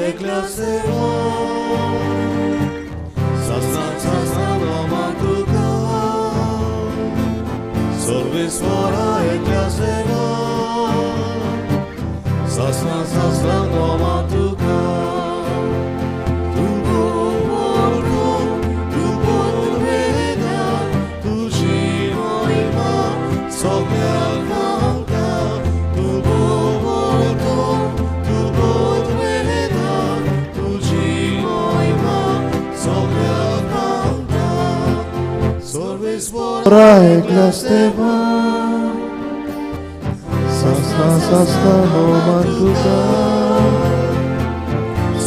ekля seva, sasna noma tuka, sorvesvara ekля seva, sasna noma tuka, tu borgo, tu podveda, tuji moima, soglia kanka, tu borgo, tu podveda, tuji moima, soglia kanka, sorvesvara ekля seva, sasna noma tuka,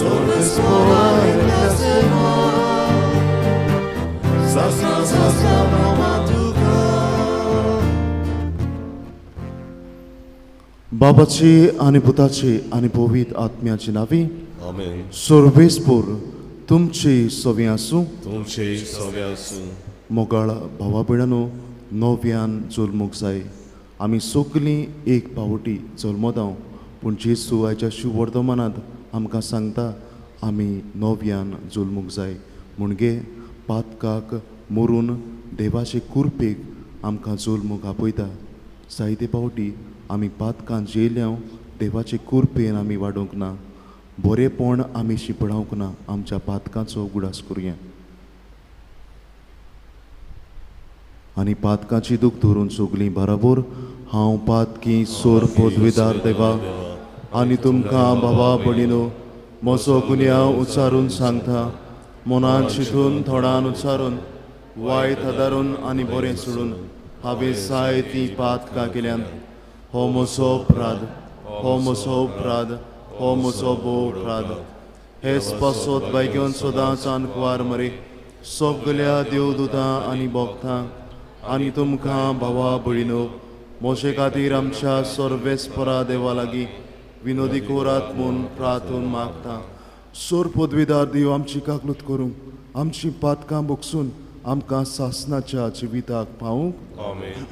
sorvesvara ekля seva, sasna noma tuka. बाबाची आणि पुताची आणि पवित्र आत्म्याची नावी आमेन. सर्वेस्पूर तुमची सवी आसूं. तुमचे सवे आसूं. मोगाळ भावा भयणांनो, नव्यान जल्मूक जाय. आमी सगलीं एक पावटी जल्मतांव, पूण जेसू आयच्या शुभ वर्तमानांत आमकां सांगता आमी नव्यान जल्मूक जाय. म्हणजे पातकाक मरून देवाचे कुरपेक आमकां जल्मूक आपयता. जायते पावटी आमी पातकांत जेयल्याव देवाचे कुरपेन आमी वाडूंक ना. बरेपण आमी शिपडावंक ना. आमच्या पातकांचो उगडास करुया आनी पातकांची दूख धरून सगलीं बराबर. हांव पातकी सोर पदवीदार देवा आनी तुमकां भावा भयणीनो म्हजो गुन्यांव उच्चारून सांगता. मनांत चिंतून थोडान उच्चारून वायट आदारून आनी बरें सोडून हांवें जायतीं पातकां केल्यान. हो म्हजो अपराध, हो म्हजो अपराध, हो म्हजो भोव अपराध. हेच पासत बेगीन सदांच आनकुवार मरे सगल्या देवदूतां आनी भक्तांक आनी तुमकां भावा भयणीनो म्हजे खातीर आमच्या सर्वेस्परा देवा लागीं विनोदी कोरात म्हूण प्रार्थून मागता. सोर पदवीदार देव आमची काकलूत करूंक, आमची पातकां भोगसून आमकां सासनाच्या जिविताक पावूंक. आमेन.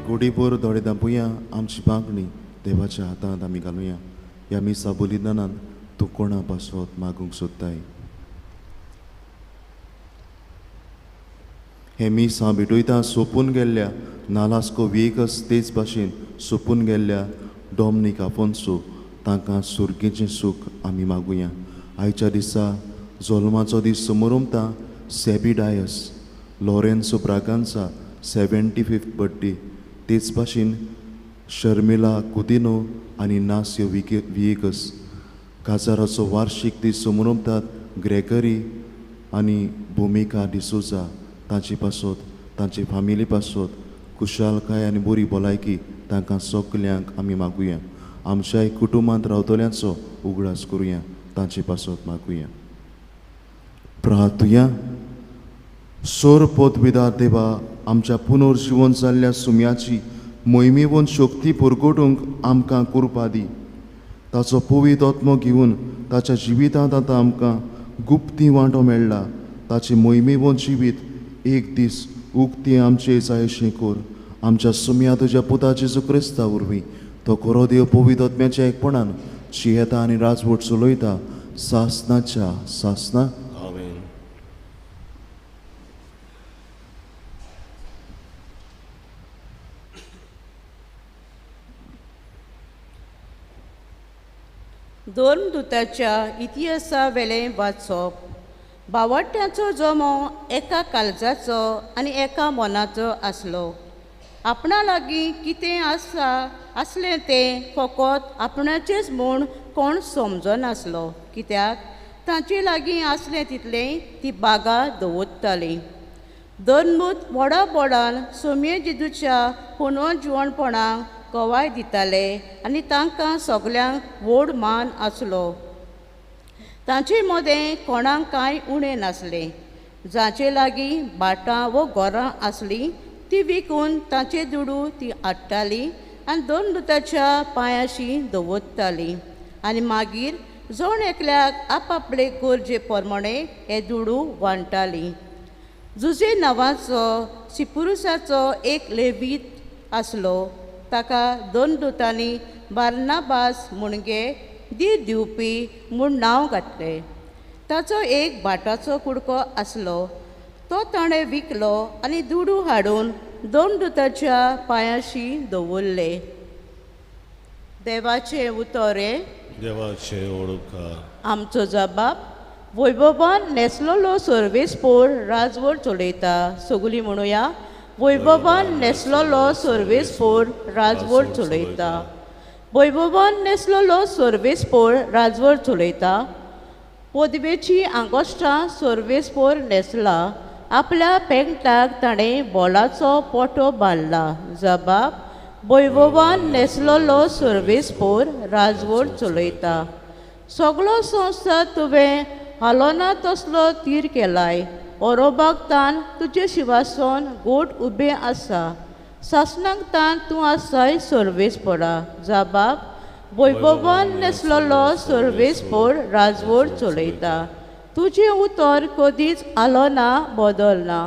गोडीभर दोळे धांपुया. आमची मागणी देवाच्या हातांत आमी घालुया. ह्या मिसा बलिदानांत तूं कोणा पासत मागूंक सोदताय. हे मीस हांव भेटयता सोंपून गेल्ल्या नालास्को वेगस तेच भाशेन सोंपून गेल्ल्या डॉमनीक आफोन्सो तांकां सुर्गेचें सूख आमी मागुया. आयच्या दिसा जल्माचो दीस समोर उमता सेबिडायस लॉरेन्सो ब्रागांचा 75th बर्थडे. तेच भाशेन शर्मिला कुदिनो आनी नासियो विएगस काजाराचो वार्षिक दीस समोर उमतात. ग्रेगरी आनी भुमिका डिसोजा तांचे पासत तांचे फामिली पासत कुशालकाय आनी बरी भलायकी तांकां सगल्यांक आमी मागुया. आमच्याय कुटुंबांत रावतल्यांचो उगडास करुया. तांचे पासत मागुया. प्रार्थुया. सोर पदवीदार देवा, आमच्या पुनर्जीवन जाल्ल्या सुम्याची मोहिमेवंत शक्ती परगटूंक आमकां कृपा दी. ताचो पवित्र आत्मो घेवन ताच्या जिवितांत आतां आमकां गुप्ती वांटो मेळ्ळा. ताचे मोहिमेवंत जिवीत एक दीस उक्ती आमचे जायशें कर. आमच्या सुम्या तुज्या पुता जेजू क्रिस्ता वरवीं तो खरो देव पवित्र आत्म्याच्या एकपणान जियेता आनी राजवट चलयता सासनाच्या सासना. आमेन. दोर्मदूताच्या इतिहासा वेले वाचप. भावड्याचो जमो एका काळजाचो आनी एका मनाचो आसलो. आपणा लागीं कितें आसलें तें फकत आपणाचेंच म्हूण कोण समजनासलो, कित्याक तांचे लागीं आसलें तितलें ती बागा दवरतालीं. दोर्मूत व्हडा बोडान सोमये जेजूच्या पुनर्जीवणपणाक कवाय दिताले आनी तांकां सगल्यांक व्हड मान आसलो. तांचे मदें कोणाक कांय उणें नासलें. जांचे लागीं भाटां व घरां आसलीं ती विकून तांचे दुडू ती हाडटालीं आनी दोर्मदूताच्या पांयाशी दवरतालीं. आनी मागीर जण एकल्याक आपआपले गरजे प्रमाणे हे दुडू वांटतालीं. जुजे नांवाचो सिपुरुसाचो एक लेवीत आसलो. ताका दोर्मदूतांनी बार्नाबास म्हणगे दीर दिवपी म्हूण नांव घातलें. ताचो एक भाटाचो कुडको आसलो. तो ताणें विकलो आनी दुडू हाडून दोर्मदूताच्या पांयाशी दवरले. देवाचें उतोरें. देवाचे ओळखार. आमचो जबाब. वैभवान नेसलोलो सर्वेस्पोर राजवट चलयता. सगलीं म्हणुया, वैभवान नेसलोलो सर्वेस्पोर राजवट चलयता. वैभवान नेसलोलो सर्वेस्पोर राजवट चलयता. पदवेची आंगोश्टां सर्वेस्पोर नेसला. आपल्या पेंगटाक ताणें बोलाचो पोटो बांदला. जबाब. वैभवान नेसलोलो सर्वेस्पोर राजवट चलयता. सगळो संवसार तुवें हालोना तसलो तीर केलाय. ओरोबाक तान तुजे शिवासन गोठ उबें आसा. सासणाक तान तूं आसाय सर्वेस्पोरा. जबाब. वैभवान नेसलोलो सर्वेस्पोर राजवट चलयता. तुजें उतर कदींच आलोना बदलना.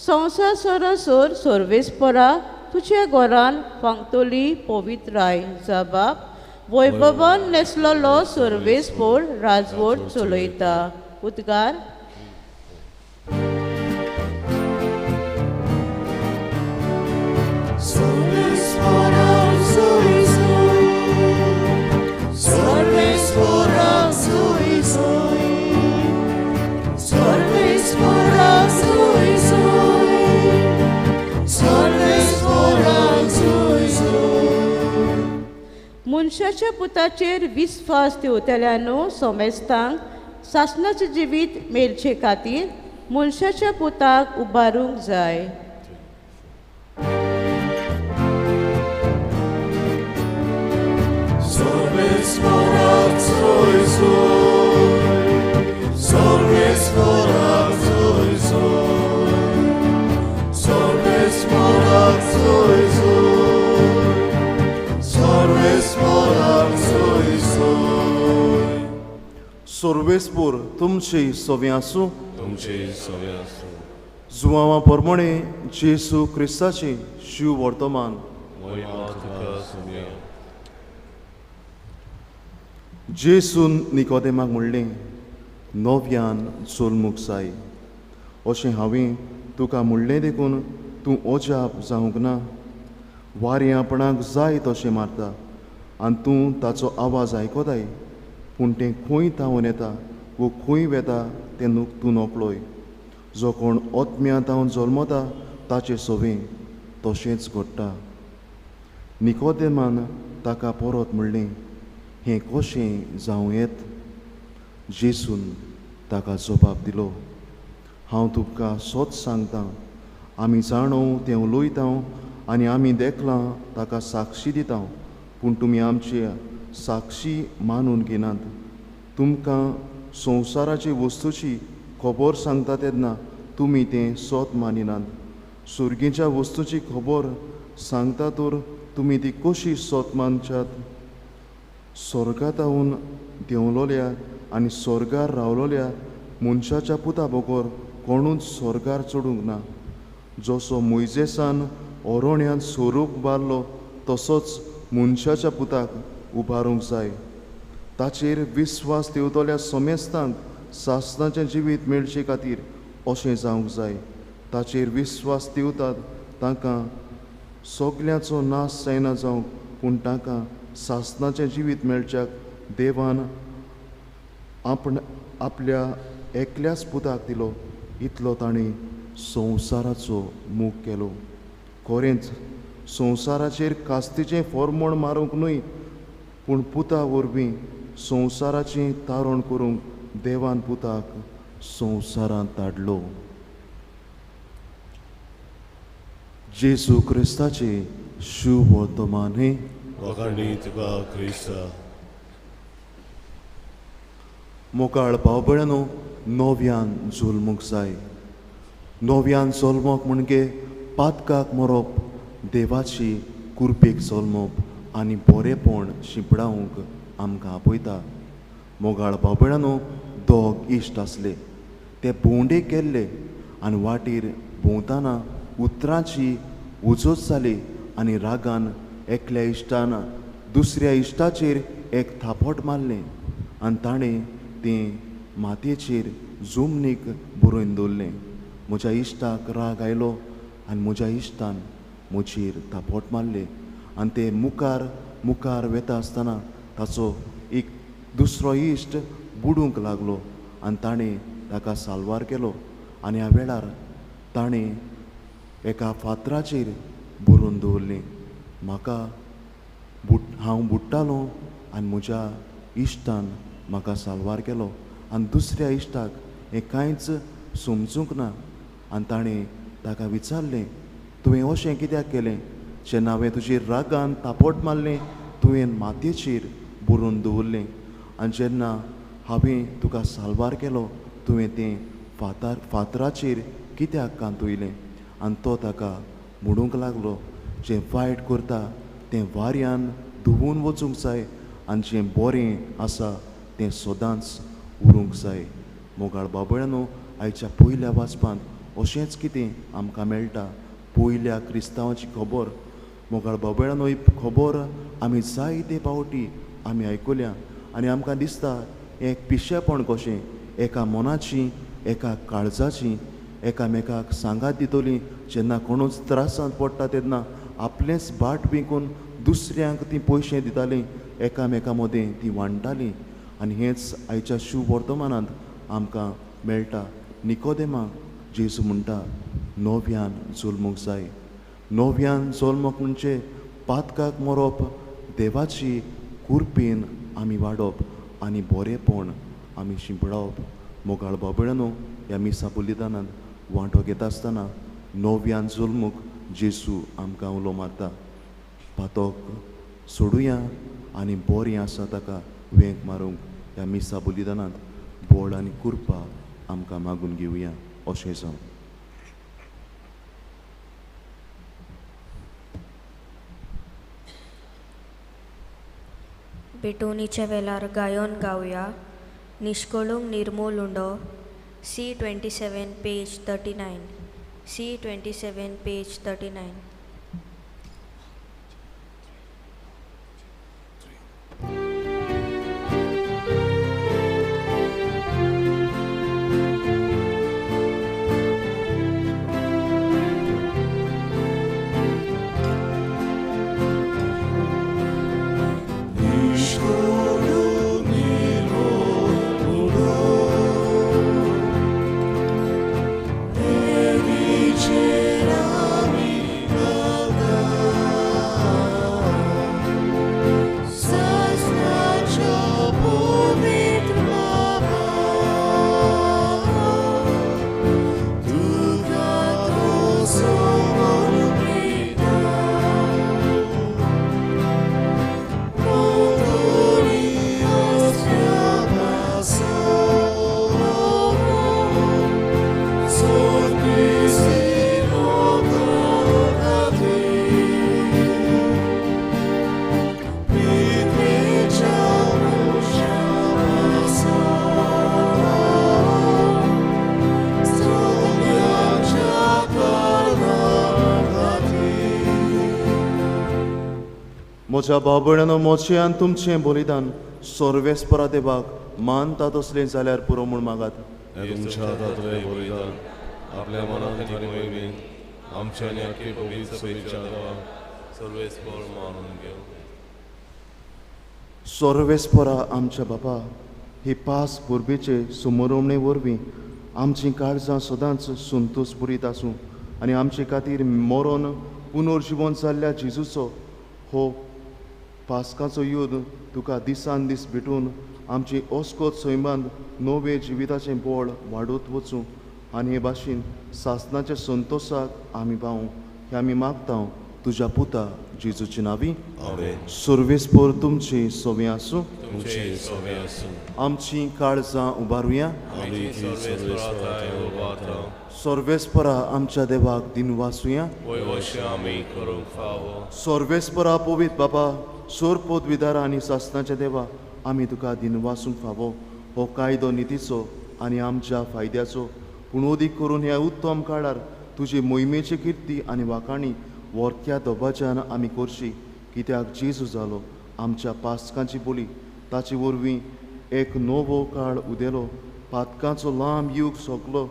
संवसार सरसोर सर्वेस्पोरा तुज्या घरान फांगतोली पवित्राय. जबाब. वैभवान नेसलोलो सर्वेस्पोर राजवट चलयता. उद्गार. मनशाच्या पुताचेर विस्वास ठेवतल्यांनो सोमेस्तांक सासणाचें जिवीत मेलचे खातीर मनशाच्या पुताक उबारूंक जाय. सर्वेस्पोर तुमची सवी आसूं. तुमचे सवे आसूं. जुवांवा प्रमाणे जेसू क्रिस्ताची शिव वर्तमान. महिमा तुका सोम्या. जेसून निकोदेमाक म्हणलें, नव्यान चलमूक जाय. अशें हांवें तुका म्हणलें देखून तूं अजाप जावंक ना. वारें आपणाक जाय तशें मारता आनी तूं ताचो आवाज आयकोताय, पूण तें खंय तावन येता वो खंय वेता तें तूं नकळोय. जो कोण ओतम्या तावन जल्मता ताचे सवें तशेंच घडटा. निकोदेमान ताका परत म्हणलें, हें कशें जावं येत? जेसून ताका जबाब दिलो, हांव तुमकां सोच सांगतां, आमी जाणो तें उलयता आनी आमी देखलां ताका साक्षी दिता, पूण तुमी आमचे साक्षी मानून घेनात. तुमकां संवसाराचे वस्तूची खबर सांगता तेन्ना तुमी तें सोत मानिनात. सुर्गेच्या वस्तूची खबर सांगता तर तुमी ती कशी सोत मानच्यात? स्वर्गांत आवन देंवलोल्या आनी स्वर्गार रावलोल्या मनशाच्या पुता बगर कोणूच स्वर्गार चडूंक ना. जसो मोइजेसान ओरोण्यांत स्वरूप बारलो तसोच मनशाच्या पुताक उबारूंक जाय. ताचेर विस्वास ठेवतल्या समेस्तांक सासणाचें जिवीत मेळचे खातीर अशें जावंक जाय. ताचेर विस्वास ठेवतात तांकां सगल्यांचो नाश जायना जावंक, पूण तांकां सासणाचें जिवीत मेळच्याक देवान आपल्या एकल्याच पुताक दिलो, इतलो ताणी संवसाराचो मोग केलो. खरेंच संवसाराचेर कास्तीचें फॉर्मोण मारूंक न्हय, पूण पुता वरवीं संवसाराचें तारण करूंक देवान पुताक संवसारांत धाडलो. जेजू क्रिस्ताचे शुभ वर्तमान हे वखाणी तुका क्रिस्ता. मोकाळ भावबळ्यानो, नव्यान जुल्मूंक जाय. नव्यान जल्मोक म्हणजे पातकाक मरोप, देवाची कुरपेक जल्मप आनी बरेपण शिंपडावंक आमकां आपयता. मोगाळ भावबळ्यानो, दोग इश्ट आसले. ते भोंवडेक गेल्ले आनी वाटेर भोंवतना उतरांची उजोत जाली आनी रागान एकल्या इश्टान दुसऱ्या इश्टाचेर एक थापट मारलें आनी ताणें तें मातयेचेर जमनीक बरोवन दवरलें. म्हज्या इश्टाक राग आयलो आनी म्हज्या इश्टान म्हजेर थापट मारलें आनी ते मुखार मुखार वेता आसतना ताचो एक दुसरो इश्ट बुडूंक लागलो आनी ताणें ताका साल्वार केलो. आनी ह्या वेळार ताणें एका फातराचेर बरोवन दवरलें, हांव बुडटालों आनी म्हज्या इश्टान म्हाका साल्वार केलो. आनी दुसऱ्या इश्टाक हें कांयच समजूंक ना आनी ताणें ताका विचारलें, तुवें अशें कित्याक केलें? जेन्ना हांवें तुजेर रागान तापट मारलें, तुवें मातयेचेर बरोवन दवरलें आनी जेन्ना हांवें तुका साल्वार केलो, तुवें तें फातराचेर कित्याक कांतयलें? आनी तो ताका म्हणूंक लागलो, जें वायट करता तें वाऱ्यान धुवून वचूंक जाय आनी जें बरें आसा तें सदांच उरूंक जाय. मोगाळ बाबळ्यानो, आयच्या पयल्या वाचपांत अशेंच कितें आमकां मेळटा. पयल्या क्रिस्तांवाची खबर. मोगाळ बाबळ्यानो, ही खबर आमी जायते पावटी आमी आयकुल्या आनी आमकां दिसता एक पिशेपण कशें, एका मनाची, एका काळजाची, एकामेकाक सांगात दितली. जेन्ना कोणूच त्रासांत पडटा तेन्ना आपलेंच बाट विकून दुसऱ्यांक ती पयशे दितालीं, एकामेका मदें ती वांटतालीं. आनी हेंच आयच्या शुभ वर्तमानांत आमकां मेळटा. निकोदेमा जेजू म्हणटा, नव्यान जल्मूंक जाय. नव्यान जल्मप म्हणजे पातकाक मरोप, देवाची कुरपेन आमी वाडप आनी बरेपण आमी शिंपडावप. मोगाळ बाबळ्यानो, ह्या मिसा बलिदानांत वांटो घेता आसतना नव्यान जल्मूक जेजू आमकां उलो मारता. पातोक सोडुया आनी बरें आसा ताका वेंक मारूंक ह्या मिसा बलिदानांत बोळ आनी कुरपा आमकां मागून घेवया. अशें जावं. बेटोनीच्या वेळार गायोन गावया. निश्कळूंक निर्मूल उंडो. C27 page 39. C27 page 39. म्हज्या बाबळ्यानो, मोचें आनी तुमचें बलिदान सर्वेस्परा देवाक मानता तसलें जाल्यार पुरो म्हूण मागात. हे तुमच्या हातांतलें बलिदान आपल्या मनांत आनी वयवीन आमच्या आनी आख्खे पवित्र सभेच्या देवाक सर्वेस्पर मानून घेव. सर्वेस्परा आमच्या बापा, ही पास पुर्बेचे सुमरवणे वरवीं आमची काळजां सदांच संतोश भरीत आसूं आनी आमचे खातीर मरोन पुनर्जीवन जाल्ल्या जेजूचो हो पास्काचो यूद तुका दिसान दीस भेटून आमची ओस्कोत सैमांत नवे जिविताचें बोळ वाडोत वचूं आनी हे भाशेन सासणाच्या संतोशाक आमी पावूं हें आमी मागता तुज्या पुता जेजूचे नांवी. आमेन. सर्वेस्पर तुमची सोवी आसूं. तुमचे सोबे आसूं. आमची काळजां उबारुया. आमी ती सर्वेस्पराताय उबारता. सर्वेस्परा आमच्या देवाक दिन वाचुया. वय अशें आमी करूंक फावो. सर्वेस्परा पवित बाबा, सोर पदवीदारा आनी सासणाच्या देवा, आमी तुका दिन वाचूंक फावो हो कायदो नितीचो आनी आमच्या फायद्याचो पूण अदीक करून ह्या उत्तम काळार तुजी मोहिमेची किर्ती आनी वाखाणी वर्त्या दोबाच्यान आमी करची, कित्याक जेजू जालो आमच्या पास्कांची बोली, ताचे वरवीं एक नवो काळ उदेलो, पातकांचो लांब यूग सोंपलो,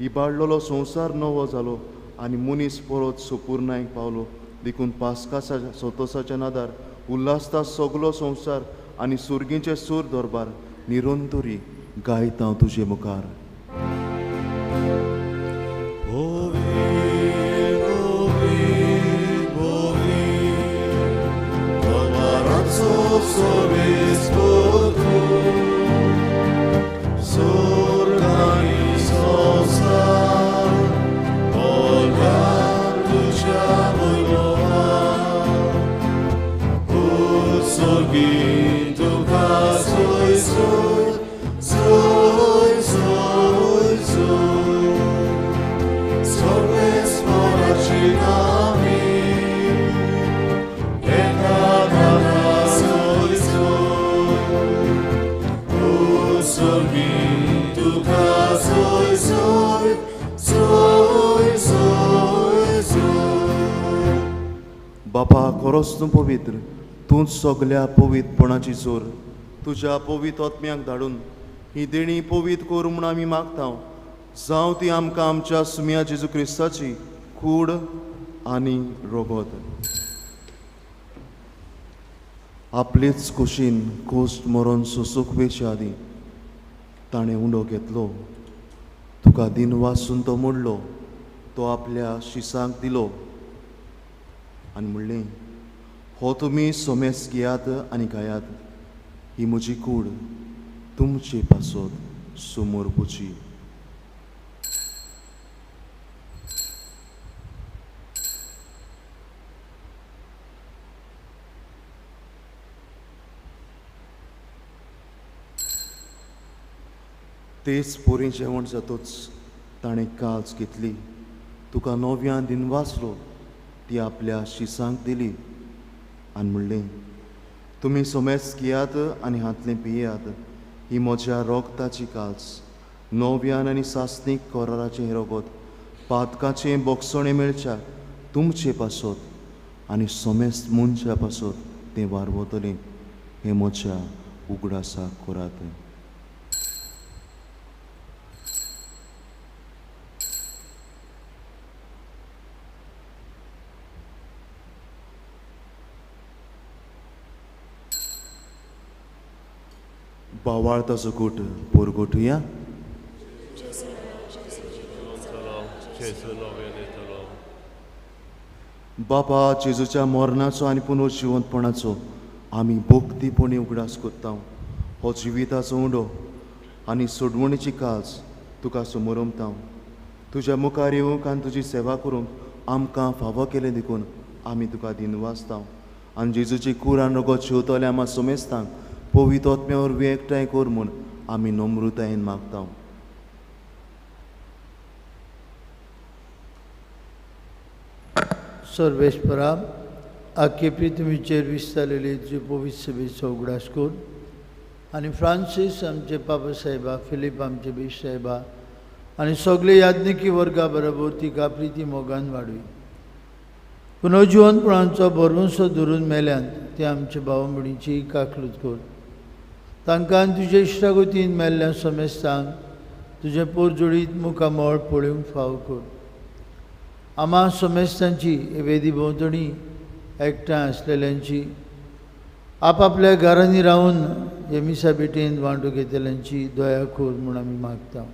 इबाडलेलो संवसार नवो जालो आनी मनीस परत सोपुर्णायक पावलो. देखून पास्काच्या संतोशाच्या नादार उल्हासता सगलो संवसार आनी सुर्गींचे सूर दरबार निरंतरी गायता तुजे मुखार. बापा, खरोच तूं पवित्र, तूंच सगल्या पवित्रपणाची जोर. तुज्या पवित्र आत्म्याक धाडून ही देणी पवित्र कर म्हूण आमी मागता. जावं ती आमकां आमच्या सुम्या जेजू क्रिस्ताची कूड आनी रोगोत. आपलेच कुशीन कोस्ट मरोन सोसूंक वेच्या आदी ताणें उंडो घेतलो. तुका दिन वाचून तो मोडलो, तो आपल्या शिसांक दिलो आनी म्हणलें, हो तुमी सोमेस घेयात आनी खायात, ही म्हजी कूड तुमचे पासत समोर पुची. तेच पोरी जेवण जातूच ताणें काल्स घेतली, तुका नव्यान दिन वाचलो, ती आपल्या शिसांक दिली आनी म्हणलें, तुमी सोमेस घेयात आनी हातलें पियेयात, ही म्हज्या रोगताची काल्स, नव्यान आनी सासणीक कोराराचें रोगोत, पातकाचें बोगसणें मेळच्या तुमचे पासत आनी सोमेस मनच्या पासत तें वारवतलें, हें म्हज्या उगडासाक करात. बावाळताचो गोट पोरगोटुया. बापा, जेजूच्या मरणाचो आनी पुनर्जिवंतपणाचो आमी भक्तीपणी उगडास करता. हो जिविताचो उंडो आनी सोडवणेची काल्स तुका समोरमता. तुज्या मुखार येवंक आनी तुजी सेवा करूंक आमकां फावो केलें देखून आमी तुका दिन वाचता. आनी जेजूची कूड आनी रगत शेवतले आमी सोमेस्तांक पवित्र आत्म्या वरवीं एकठांय कर म्हूण आमी नम्रतायेन मागता. सर्वेस्परा, आख्खे पृथ्वीचेर विस्तारलेली तुजे पवित्र सभेचो उगडास कर आनी फ्रांसीस आमचे पापा साहेबा, फिलीप आमचे बिश साहेबा आनी सगळे याज्ञिकी वर्गा बरोबर तिका प्रिती मोगान वाडय. पुनर्जिवंतपणाचो बरवंसो धरून मेल्यांत ते आमचे भाव भयणीची काकलूत कर. तांकां तुजे इश्टागतीन मेल्ल्या सोमेस्तांक तुजे पोरजोडीत मुखामळ पळोवंक फाव कर. आम्हा सोमेस्तांची वेदी भोंवतणी एकठांय आसलेल्यांची आपापल्या घरांनी रावन हे मिसा बेटेन वांटो घेतल्यांची दया खोर म्हूण आमी मागता.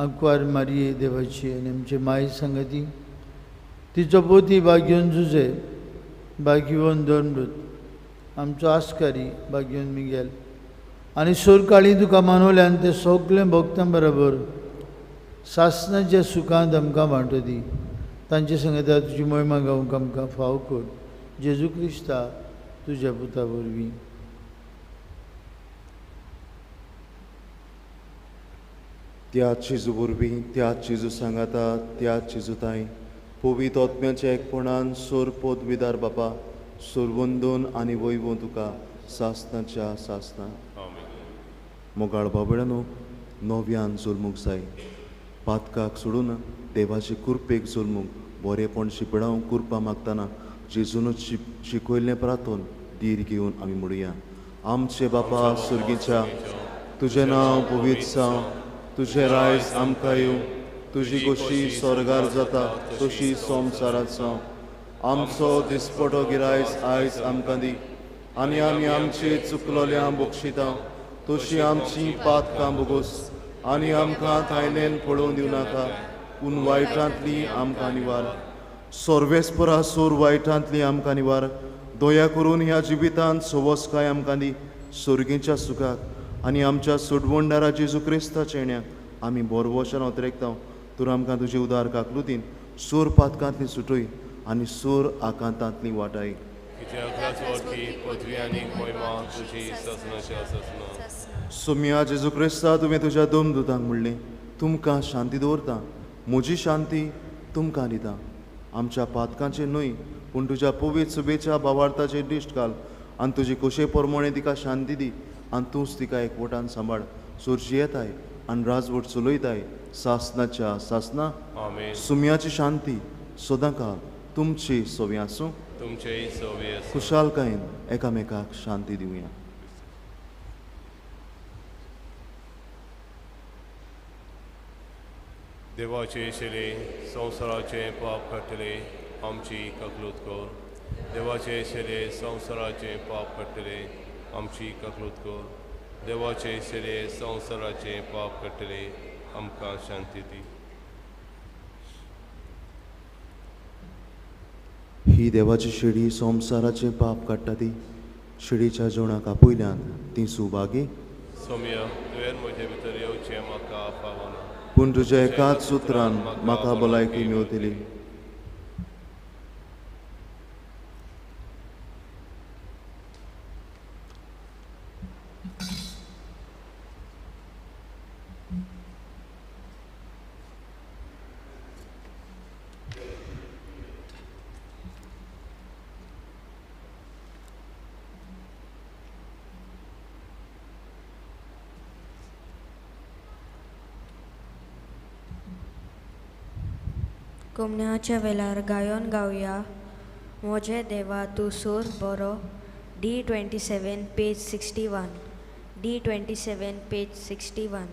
आंकवार मारये देवाची आनी आमचे माय संगती तिचो पोती भाग्योन जुजे भाग्यवन दोंडूत आमचो आस्कारी भाग्योन मिगेल आनी सोरकाळी तुका मानवल्यान ते सगळे भक्तां बरोबर सासणाच्या सुखांत आमकां वांटो दी. तांचे संगता तुजी महिमा गावंक आमकां फाव कर. जेजू क्रिस्ता तुज्या पुता वरवीं. त्याच जेजू वरवीं त्याच जेजू सांगाता त्याच जेजू ताई पवित्र आत्म्याच्या एकपणान सोर पदवीदार बापा सोरवंदोन आनी वैभव तुका सासणाच्या सासना. मोगाळ बाबळ्यानो नव्यान जल्मूंक जाय. पातकाक सोडून देवाचे कुर्पेक जल्मूंक बरेपण शिपडावंक कुरपा मागतना जेजूनच शिकयल्लें प्रार्थोन धीर घेवन आमी म्हणुया. आमचे बापा सुर्गीच्या तुजें नांव पवित्र जावं. तुजें रायज आमकां येवं. तुजी गोशी स्वर्गार जाता तशी संवसारांत जावं. आमचो दिसपटो गिरायज आयज आमकां दी आनी आमी आमचे चुकलोल्यांक बक्षिता तशी आमची पातकां बोगोस आनी आमकां थायलेन पळोवन दिवं नाका पूण वायटांतली आमकां निवार. सोर्वेस्परा सोर वायटांतली आमकां निवार. दया करून ह्या जिवितांत सवस्काय आमकां दी. सुर्गेच्या सुखाक आनी आमच्या सोडवणदारा जेजू क्रिस्ताच्या येण्याक आमी बोरवोशान उतरेकता. तर आमकां तुजे उदार काकलुतीन सोर पातकांतली सुटय आनी सोर आकांतांतली वाटाय. सोम्या जेजू क्रिस्ता तुवें तुज्या दोन दुतांक म्हणलें तुमकां शांती दवरता. म्हजी शांती तुमकां दिता. आमच्या पातकांचेर न्हय पूण तुज्या पवित्र सुबेच्या भावार्थाचेर दिश्ट घाल आनी तुजे खोशे प्रमाणे तिका शांती दी आनी तूंच तिका एकवटान सांबाळ. सोरची येताय आनी राजवट चलयताय सासनाच्या सासना. सुम्याची शांती सदां काळ तुमची सोवी आसूं. खुशालकायेन एकामेकाक शांती दिवया. देवाचे शेले संवसाराचे पाप काडटले आमची काकलूत कर. देवाचे शेले संवसाराचे पाप काडटले आमची काकलूत कर. देवाचे शेले संवसाराचे पाप काडटले आमकां शांती दी. ही देवाची शिडी संवसाराचे पाप काडटा ती. शिडीच्या जेवणाक आपयल्यान ती सुभागी. सोम्या तुवें म्हजे भितर येवचें म्हाका फावना पूण तुज्या एकाच सुत्रान म्हाका भलायकी मेवतली. कुमण्याच्या वेळार गायोन गावया मोजे देवा तूं सोर बरो. D27 page 61. D27 page 61.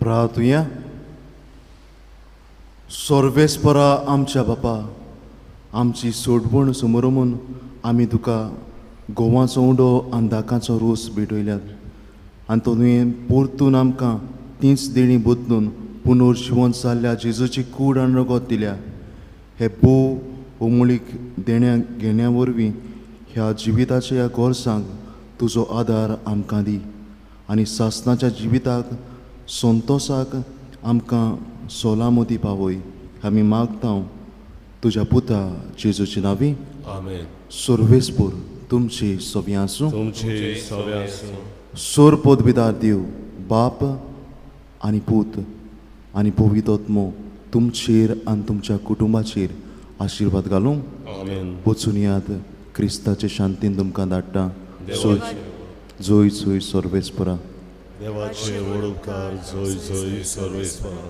प्रार्थुया. सर्वेस्परा आमच्या बापा, आमची सोडवण समोरमून आमी तुका गोवाचो उंडो आनी दाकाचो रोस भेटयल्यात आनी तो तुवें परतून आमकां तीच देणी बदलून पुनर्जीवन जाल्ल्या जेजूची कूड आनी रगत दिल्या. हे भोव उमळीक देण्या घेण्या वरवीं ह्या जिविताच्या ह्या गोरसांक तुजो आदार आमकां दी आनी सासणाच्या जिविताक संतोशाक आमकां सोलामती पावय. आमी मागता तुज्या पुता जेजूच्या नांवी. आमेन. सर्वेस्पूर तुमची सव्या आसूं. तुमचे सव्या आसूं. सोर पदवीदार देव बाप आनी पूत आनी पवित्र आत्मो तुमचेर आनी तुमच्या कुटुंबाचेर आशिर्वाद घालूं. आमेन. वचून याद क्रिस्ताचे शांतीन तुमकां धाडटा. देवाचे जोय जोय सर्वेस्परा. देवाचे वडोवकार जोय जोय सर्वेस्परा.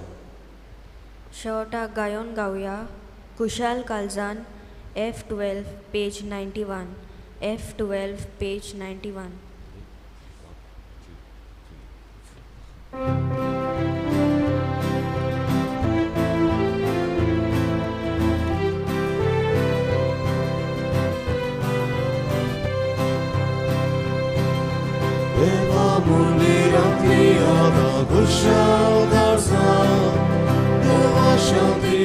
शेवटाक गायोन गावया कुशाल काळजान F12 page 91. F12 page 91. Eva munira triada kushal darza Deva shanti